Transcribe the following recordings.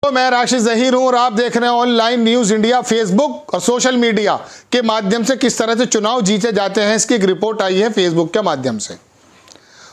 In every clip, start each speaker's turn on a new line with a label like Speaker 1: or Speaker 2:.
Speaker 1: तो मैं राशिद ज़हीर हूं और आप देख रहे हैं ऑनलाइन न्यूज़ इंडिया। फेसबुक और सोशल मीडिया के माध्यम से किस तरह से चुनाव जीते जाते हैं, इसकी एक रिपोर्ट आई है फेसबुक के माध्यम से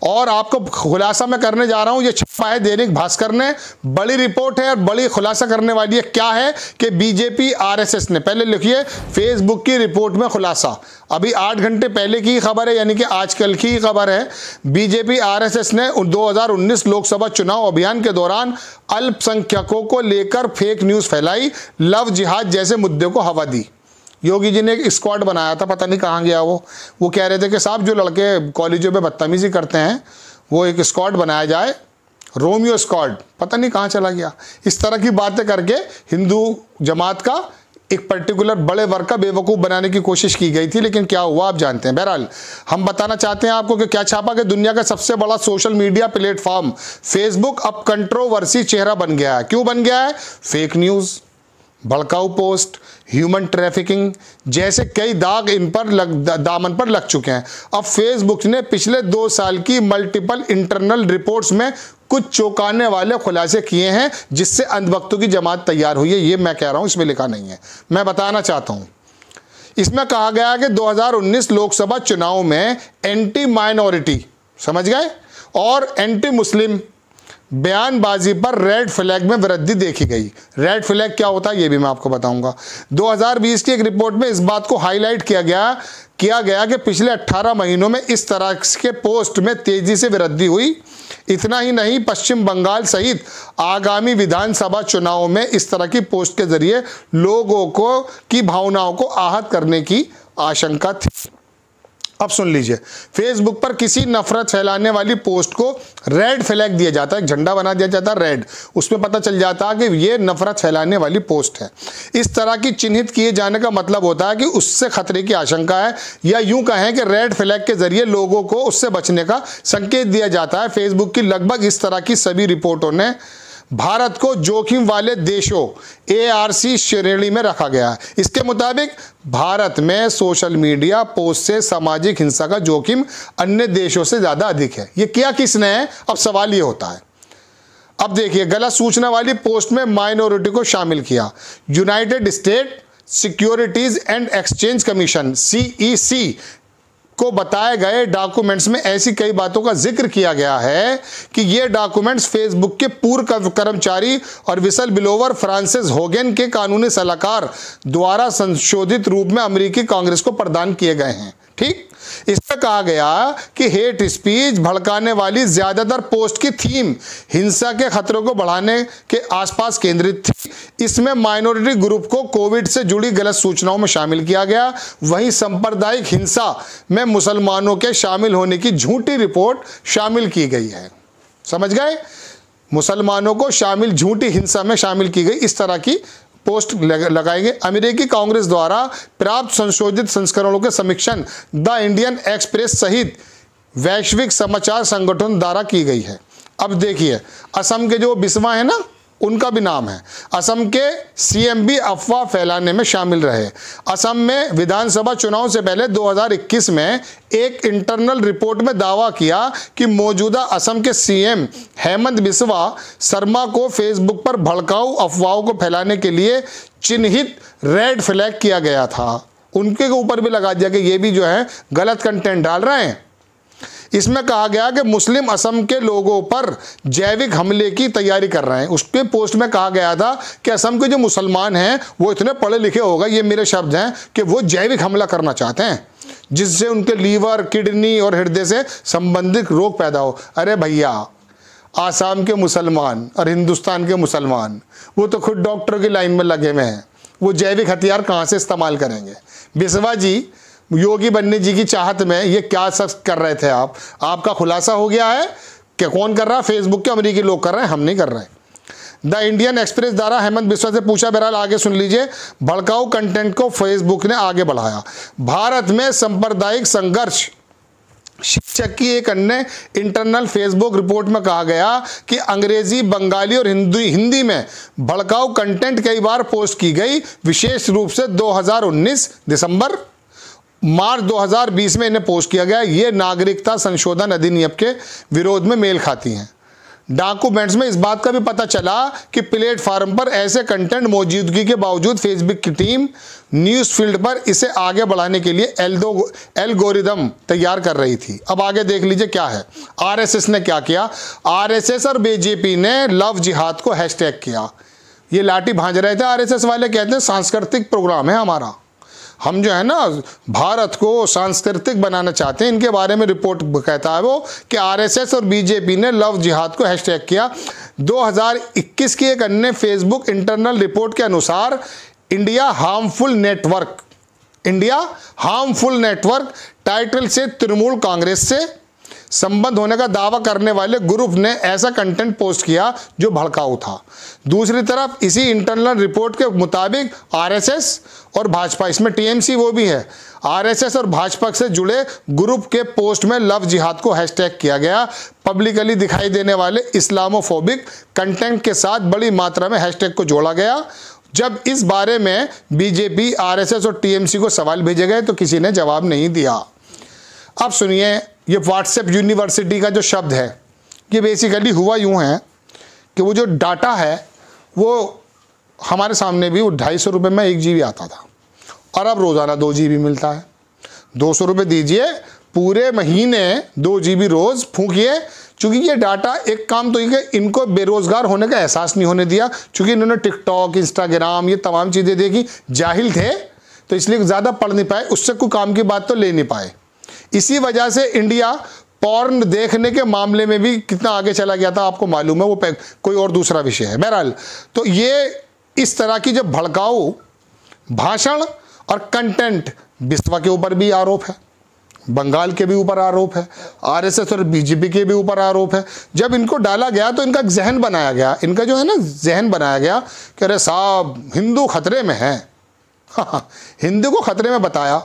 Speaker 1: और आपको खुलासा मैं करने जा रहा हूं। ये छपा है दैनिक भास्कर ने, बड़ी रिपोर्ट है और बड़ी खुलासा करने वाली है। क्या है कि बीजेपी आरएसएस ने, पहले लिखिए फेसबुक की रिपोर्ट में खुलासा, अभी 8 घंटे पहले की खबर है, यानी कि आजकल की खबर है। बीजेपी आरएसएस ने 2019 लोकसभा चुनाव अभियान के दौरान अल्पसंख्यकों को लेकर फेक न्यूज़ फैलाई, लव जिहाद जैसे मुद्दे को हवा दी। योगी जी ने एक स्क्वाड बनाया था, पता नहीं कहाँ गया वो कह रहे थे कि साहब जो लड़के कॉलेजों में बदतमीजी करते हैं वो एक स्क्वाड बनाया जाए, रोमियो स्क्वाड, पता नहीं कहाँ चला गया। इस तरह की बातें करके हिंदू जमात का एक पर्टिकुलर बड़े वर्ग का बेवकूफ़ बनाने की कोशिश की गई थी, लेकिन क्या हुआ आप जानते हैं। बहरहाल हम बताना चाहते हैं आपको कि क्या छापा कि दुनिया का सबसे बड़ा सोशल मीडिया प्लेटफॉर्म फेसबुक अब कंट्रोवर्सी चेहरा बन गया है। क्यों बन गया है? फेक न्यूज़, भड़काऊ पोस्ट, ह्यूमन ट्रैफिकिंग जैसे कई दाग इन पर दामन पर लग चुके हैं। अब फेसबुक ने पिछले 2 साल की मल्टीपल इंटरनल रिपोर्ट्स में कुछ चौंकाने वाले खुलासे किए हैं, जिससे अंधभक्तों की जमात तैयार हुई है। ये मैं कह रहा हूं, इसमें लिखा नहीं है, मैं बताना चाहता हूं। इसमें कहा गया कि 2019 लोकसभा चुनाव में एंटी माइनॉरिटी, समझ गए, और एंटी मुस्लिम बयानबाजी पर रेड फ्लैग में वृद्धि देखी गई। रेड फ्लैग क्या होता है ये भी मैं आपको बताऊंगा। 2020 की एक रिपोर्ट में इस बात को हाईलाइट किया गया कि पिछले 18 महीनों में इस तरह के पोस्ट में तेजी से वृद्धि हुई। इतना ही नहीं, पश्चिम बंगाल सहित आगामी विधानसभा चुनाव में इस तरह की पोस्ट के जरिए लोगों की भावनाओं को आहत करने की आशंका थी। अब सुन लीजिए, फेसबुक पर किसी नफरत फैलाने वाली पोस्ट को रेड फ्लैग दिया जाता है, एक झंडा बना दिया जाता है रेड, उसमें पता चल जाता है कि ये नफरत फैलाने वाली पोस्ट है। इस तरह की चिन्हित किए जाने का मतलब होता है कि उससे खतरे की आशंका है, या यूं कहें कि रेड फ्लैग के जरिए लोगों को उससे बचने का संकेत दिया जाता है। फेसबुक की लगभग इस तरह की सभी रिपोर्टों ने भारत को जोखिम वाले देशों ARC श्रेणी में रखा गया है। इसके मुताबिक भारत में सोशल मीडिया पोस्ट से सामाजिक हिंसा का जोखिम अन्य देशों से ज़्यादा अधिक है। ये किया किसने है? अब सवाल ये होता है। अब देखिए, गलत सूचना वाली पोस्ट में माइनॉरिटी को शामिल किया। United state securities and exchange commission CEC को बताए गए डॉक्यूमेंट्स में ऐसी कई बातों का जिक्र किया गया है कि ये डॉक्यूमेंट्स फेसबुक के पूर्व कर्मचारी और विसल ब्लोवर फ्रांसिस होगन के कानूनी सलाहकार द्वारा संशोधित रूप में अमेरिकी कांग्रेस को प्रदान किए गए हैं। ठीक, इसमें कहा गया कि हेट स्पीच, भड़काने वाली ज्यादातर पोस्ट की थीम हिंसा के खतरों को बढ़ाने के आसपास केंद्रित थी। इसमें माइनॉरिटी ग्रुप को कोविड से जुड़ी गलत सूचनाओं में शामिल किया गया। वहीं सांप्रदायिक हिंसा में मुसलमानों के शामिल होने की झूठी रिपोर्ट शामिल की गई है। समझ गए? मुसलमानों को झूठी हिंसा में शामिल की गई, इस तरह की पोस्ट लगाएंगे। अमेरिकी कांग्रेस द्वारा प्राप्त संशोधित संस्करणों के समीक्षण द इंडियन एक्सप्रेस सहित वैश्विक समाचार संगठन द्वारा की गई है। अब देखिए, असम के जो बिस्वा है ना, उनका भी नाम है। असम के CM भी अफवाह फैलाने में शामिल रहे। असम में विधानसभा चुनाव से पहले 2021 में एक इंटरनल रिपोर्ट में दावा किया कि मौजूदा असम के CM हेमंत बिस्वा शर्मा को फेसबुक पर भड़काऊ अफवाहों को फैलाने के लिए चिन्हित रेड फ्लैग किया गया था। उनके ऊपर भी लगा दिया कि ये भी जो है गलत कंटेंट डाल रहे हैं। इसमें कहा गया कि मुस्लिम असम के लोगों पर जैविक हमले की तैयारी कर रहे हैं। उसके पोस्ट में कहा गया था कि असम के जो मुसलमान हैं वो इतने पढ़े लिखे होगा, ये मेरे शब्द हैं, कि वो जैविक हमला करना चाहते हैं जिससे उनके लीवर, किडनी और हृदय से संबंधित रोग पैदा हो। अरे भैया, आसाम के मुसलमान और हिंदुस्तान के मुसलमान वो तो खुद डॉक्टर की लाइन में लगे हुए हैं, वो जैविक हथियार कहाँ से इस्तेमाल करेंगे? बिस्वा जी योगी बनने जी की चाहत में ये क्या सब कर रहे थे आप? आपका खुलासा हो गया है कि कौन कर रहा है? फेसबुक के अमेरिकी लोग कर रहे हैं, हम नहीं कर रहे हैं। द इंडियन एक्सप्रेस द्वारा हेमंत बिस्वा से पूछा, बहरहाल आगे सुन लीजिए। भड़काऊ कंटेंट को फेसबुक ने आगे बढ़ाया। भारत में सांप्रदायिक संघर्ष शीर्षक की एक अन्य इंटरनल फेसबुक रिपोर्ट में कहा गया कि अंग्रेजी, बंगाली और हिंदी में भड़काऊ कंटेंट कई बार पोस्ट की गई। विशेष रूप से 2019 दिसंबर मार्च 2020 में इन्हें पोस्ट किया गया। ये नागरिकता संशोधन अधिनियम के विरोध में मेल खाती हैं। डॉक्यूमेंट्स में इस बात का भी पता चला कि प्लेटफॉर्म पर ऐसे कंटेंट मौजूदगी के बावजूद फेसबुक की टीम न्यूज़ फील्ड पर इसे आगे बढ़ाने के लिए एल्गोरिदम तैयार कर रही थी। अब आगे देख लीजिए क्या है। आरएसएस ने क्या किया, आरएसएस और बीजेपी ने लव जिहाद को हैशटैग किया। ये लाठी भांज रहे थे आरएसएस वाले, कहते हैं सांस्कृतिक प्रोग्राम है हमारा, हम जो है ना भारत को सांस्कृतिक बनाना चाहते हैं। इनके बारे में रिपोर्ट कहता है वो कि आरएसएस और बीजेपी ने लव जिहाद को हैशटैग किया। 2021 की एक अन्य फेसबुक इंटरनल रिपोर्ट के अनुसार इंडिया हार्मफुल नेटवर्क टाइटल से तृणमूल कांग्रेस से संबंध होने का दावा करने वाले ग्रुप ने ऐसा कंटेंट पोस्ट किया जो भड़काऊ था। दूसरी तरफ इसी इंटरनल रिपोर्ट के मुताबिक आरएसएस और भाजपा, इसमें टीएमसी वो भी है, आरएसएस और भाजपा से जुड़े ग्रुप के पोस्ट में लव जिहाद को हैशटैग किया गया। पब्लिकली दिखाई देने वाले इस्लामोफोबिक कंटेंट के साथ बड़ी मात्रा में हैशटैग को जोड़ा गया। जब इस बारे में बीजेपी, आरएसएस और टीएमसी को सवाल भेजे गए तो किसी ने जवाब नहीं दिया। अब सुनिए, ये व्हाट्सएप यूनिवर्सिटी का जो शब्द है, ये बेसिकली हुआ यूँ है कि वो जो डाटा है वो हमारे सामने भी 250 रुपये में 1 GB आता था और अब रोज़ाना 2 GB मिलता है। 200 रुपये दीजिए, पूरे महीने 2 GB रोज़ फूंकिए। चूँकि ये डाटा एक काम तो ये कि इनको बेरोज़गार होने का एहसास नहीं होने दिया, चूँकि इन्होंने टिकटॉक, इंस्टाग्राम, ये तमाम चीज़ें देखी, जाहिल थे तो इसलिए ज़्यादा पढ़ नहीं पाए, उससे कोई काम की बात तो ले नहीं पाए। इसी वजह से इंडिया पॉर्न देखने के मामले में भी कितना आगे चला गया था, आपको मालूम है, वो कोई और दूसरा विषय है। बहरहाल, तो ये इस तरह की जब भड़काऊ भाषण और कंटेंट, बिस्वा के ऊपर भी आरोप है, बंगाल के भी ऊपर आरोप है, आरएसएस और बीजेपी के भी ऊपर आरोप है। जब इनको डाला गया तो इनका जहन बनाया गया, इनका जो है ना जहन बनाया गया कि अरे साहब हिंदू खतरे में है। हिंदू को खतरे में बताया।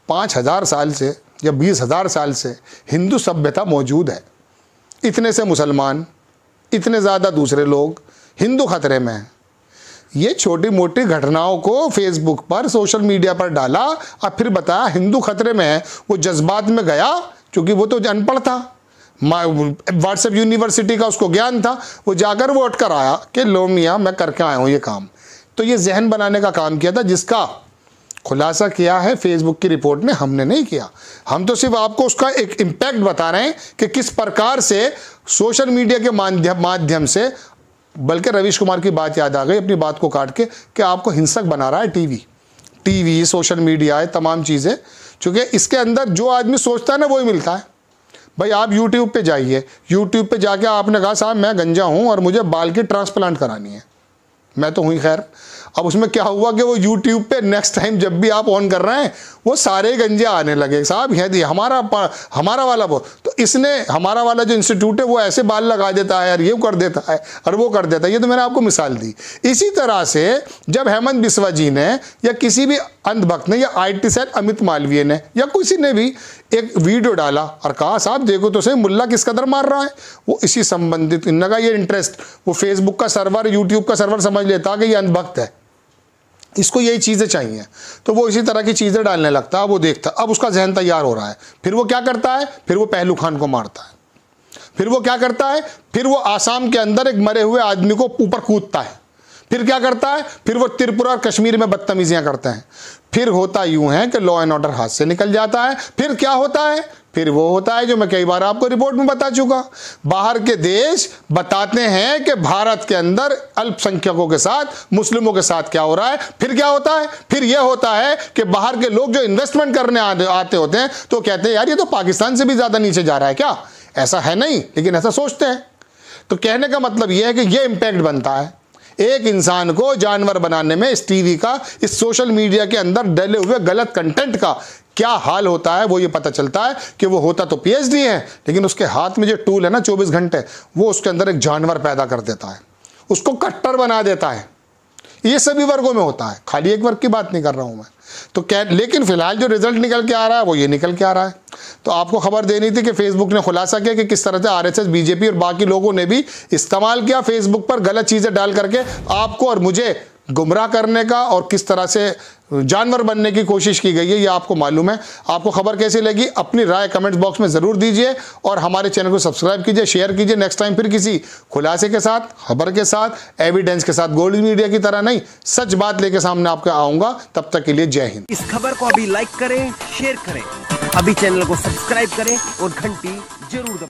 Speaker 1: 5000 साल से या 20,000 साल से हिंदू सभ्यता मौजूद है, इतने से मुसलमान, इतने ज़्यादा दूसरे लोग, हिंदू खतरे में है। ये छोटी मोटी घटनाओं को फेसबुक पर, सोशल मीडिया पर डाला और फिर बताया हिंदू खतरे में है। वो जज्बात में गया, क्योंकि वो तो अनपढ़ था, व्हाट्सएप यूनिवर्सिटी का उसको ज्ञान था, वो जाकर वो उठ कर आया कि लो मियाँ मैं करके आया हूँ ये काम। तो ये जहन बनाने का काम किया था, जिसका खुलासा किया है फेसबुक की रिपोर्ट ने, हमने नहीं किया। हम तो सिर्फ आपको उसका एक इम्पैक्ट बता रहे हैं कि किस प्रकार से सोशल मीडिया के माध्यम से, बल्कि रवीश कुमार की बात याद आ गई अपनी बात को काट के, कि आपको हिंसक बना रहा है टीवी, सोशल मीडिया है, तमाम चीज़ें। चूँकि इसके अंदर जो आदमी सोचता है ना वही मिलता है। भाई आप यूट्यूब पे जाइए, यूट्यूब पे जाके आपने कहा साहब मैं गंजा हूँ और मुझे बाल की ट्रांसप्लांट करानी है, मैं तो हुई खैर। अब उसमें क्या हुआ कि वो YouTube पे नेक्स्ट टाइम जब भी आप ऑन कर रहे हैं वो सारे गंजे आने लगे, साहब ये हमारा वाला वो, तो इसने हमारा वाला जो इंस्टीट्यूट है वो ऐसे बाल लगा देता है और ये कर देता है और वो कर देता है। ये तो मैंने आपको मिसाल दी। इसी तरह से जब हेमंत बिस्वा जी ने या किसी भी अंधभक्त ने या IT सेल अमित मालवीय ने या किसी ने भी एक वीडियो डाला और कहा साहब देखो तो सही मुल्ला किस कदर मार रहा है, वो इसी संबंधित इनका ये इंटरेस्ट, वो फेसबुक का सर्वर, यूट्यूब का सर्वर समझ लेता कि ये अंधभक्त है, इसको यही चीज़ें चाहिए, तो वो इसी तरह की चीज़ें डालने लगता है। वो देखता, अब उसका जहन तैयार हो रहा है। फिर वो क्या करता है, फिर वो पहलू खान को मारता है। फिर वो क्या करता है, फिर वो आसाम के अंदर एक मरे हुए आदमी को ऊपर कूदता है। फिर क्या करता है, फिर वो त्रिपुरा और कश्मीर में बदतमीजियां करते हैं। फिर होता यूं है कि लॉ एंड ऑर्डर हाथ से निकल जाता है। फिर क्या होता है, फिर वो होता है जो मैं कई बार आपको रिपोर्ट में बता चुका, बाहर के देश बताते हैं कि भारत के अंदर अल्पसंख्यकों के साथ, मुस्लिमों के साथ क्या हो रहा है। फिर क्या होता है, फिर यह होता है कि बाहर के लोग जो इन्वेस्टमेंट करने आते होते हैं तो कहते हैं यार ये तो पाकिस्तान से भी ज़्यादा नीचे जा रहा है क्या। ऐसा है नहीं, लेकिन ऐसा सोचते हैं। तो कहने का मतलब यह है कि यह इम्पैक्ट बनता है एक इंसान को जानवर बनाने में। इस टीवी का, इस सोशल मीडिया के अंदर डले हुए गलत कंटेंट का क्या हाल होता है, वो ये पता चलता है कि वो होता तो PhD है, लेकिन उसके हाथ में जो टूल है ना 24 घंटे, वो उसके अंदर एक जानवर पैदा कर देता है, उसको कट्टर बना देता है। ये सभी वर्गों में होता है, खाली एक वर्ग की बात नहीं कर रहा हूं मैं। तो क्या, लेकिन फिलहाल जो रिजल्ट निकल के आ रहा है वो ये निकल के आ रहा है। तो आपको खबर देनी थी कि फेसबुक ने खुलासा किया कि किस तरह से RSS, BJP और बाकी लोगों ने भी इस्तेमाल किया फेसबुक पर गलत चीज़ें डाल करके आपको और मुझे गुमराह करने का और किस तरह से जानवर बनने की कोशिश की गई है, ये आपको मालूम है। आपको खबर कैसी लगी अपनी राय कमेंट्स बॉक्स में ज़रूर दीजिए और हमारे चैनल को सब्सक्राइब कीजिए, शेयर कीजिए। नेक्स्ट टाइम फिर किसी खुलासे के साथ, खबर के साथ, एविडेंस के साथ, गोल्ड मीडिया की तरह नहीं, सच बात लेके सामने आपके आऊँगा। तब तक के लिए जय हिंद।
Speaker 2: इस खबर को अभी लाइक करें, शेयर करें, अभी चैनल को सब्सक्राइब करें और घंटी जरूर दबाएं।